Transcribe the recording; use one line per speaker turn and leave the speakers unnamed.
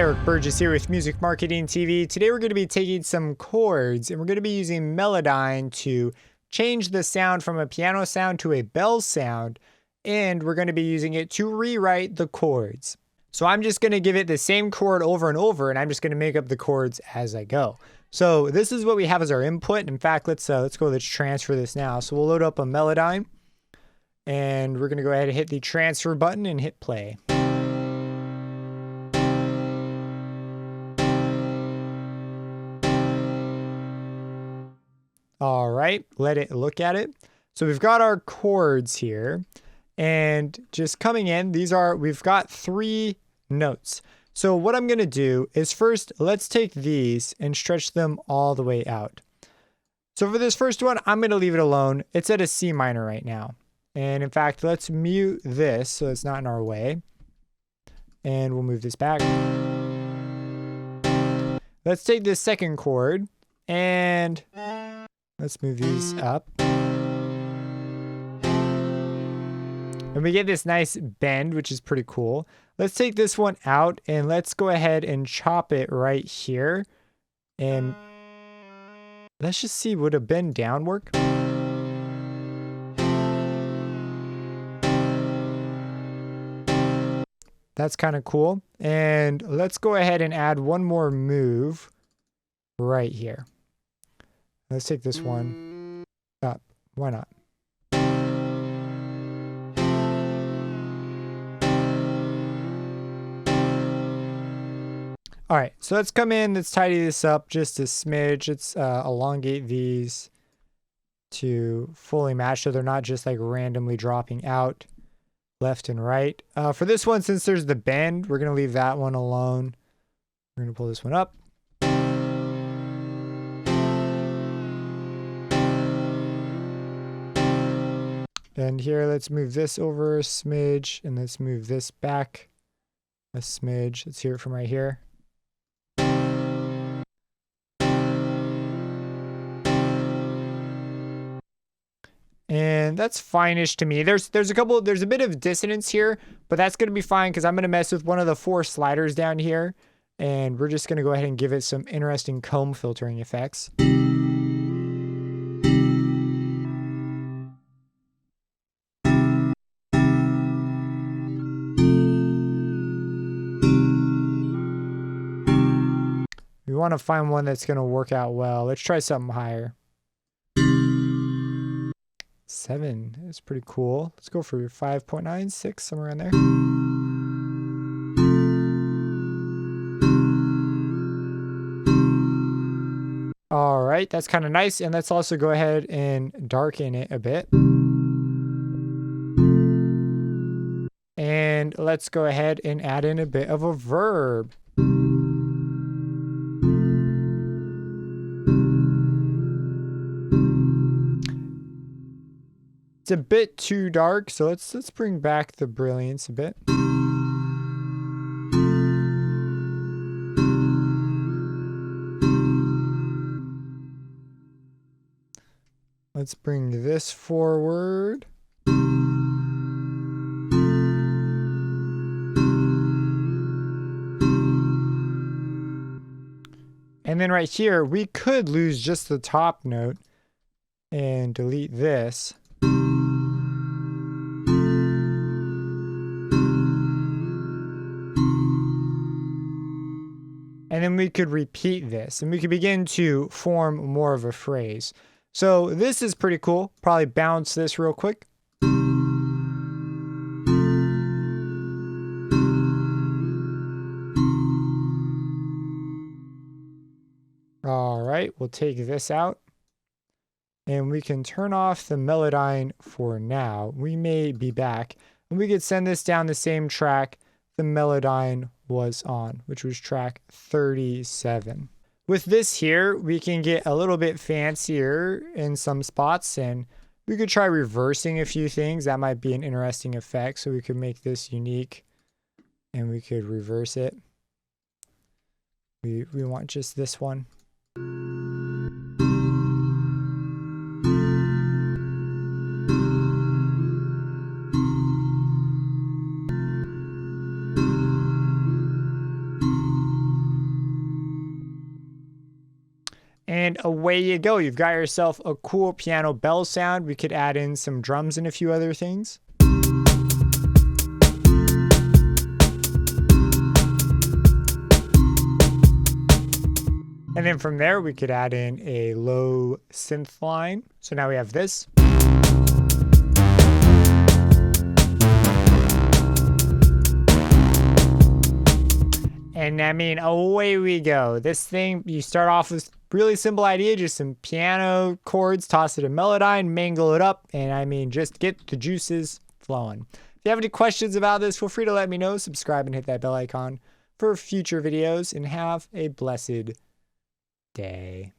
Eric Burgess here with Music Marketing TV. Today we're going to be taking some chords and we're going to be using Melodyne to change the sound from a piano sound to a bell sound, and we're going to be using it to rewrite the chords. So I'm just going to give it the same chord over and over, and I'm just going to make up the chords as I go. So this is what we have as our input. In fact, let's transfer this now. So we'll load up a Melodyne, and we're going to go ahead and hit the transfer button and hit play. All right, let it look at it. So we've got our chords here, and just coming in, we've got 3 notes. So what I'm gonna do is first, let's take these and stretch them all the way out. So for this first one, I'm gonna leave it alone. It's at a C minor right now. And in fact, let's mute this so it's not in our way. And we'll move this back. Let's take this second chord and let's move these up. And we get this nice bend, which is pretty cool. Let's take this one out and let's go ahead and chop it right here. And let's just see, would a bend down work? That's kind of cool. And let's go ahead and add one more move right here. Let's take this one up. Why not? All right, so let's come in. Let's tidy this up just a smidge. Let's elongate these to fully match so they're not just like randomly dropping out left and right. For this one, since there's the bend, we're going to leave that one alone. We're going to pull this one up. And here, let's move this over a smidge, and let's move this back a smidge. Let's hear it from right here. And that's fine-ish to me. There's a bit of dissonance here, but that's going to be fine because I'm going to mess with one of the 4 sliders down here, and we're just going to go ahead and give it some interesting comb filtering effects. We want to find one that's going to work out well. Let's try something higher. 7 is pretty cool. Let's go for 5.9, 6, somewhere in there. All right, that's kind of nice. And let's also go ahead and darken it a bit. And let's go ahead and add in a bit of a verb. It's a bit too dark, so let's bring back the brilliance a bit. Let's bring this forward. And then right here, we could lose just the top note and delete this. And then we could repeat this, and we could begin to form more of a phrase. So this is pretty cool. Probably bounce this real quick. All right, we'll take this out. And we can turn off the Melodyne for now. We may be back. And we could send this down the same track the Melodyne was on, which was track 37. With this here, we can get a little bit fancier in some spots, and we could try reversing a few things. That might be an interesting effect. So we could make this unique and we could reverse it. We want just this one. And away you go. You've got yourself a cool piano bell sound. We could add in some drums and a few other things. And then from there, we could add in a low synth line. So now we have this. And I mean, away we go. This thing, you start off with really simple idea, just some piano chords, toss it in Melodyne, mangle it up, and I mean, just get the juices flowing. If you have any questions about this, feel free to let me know. Subscribe and hit that bell icon for future videos, and have a blessed day.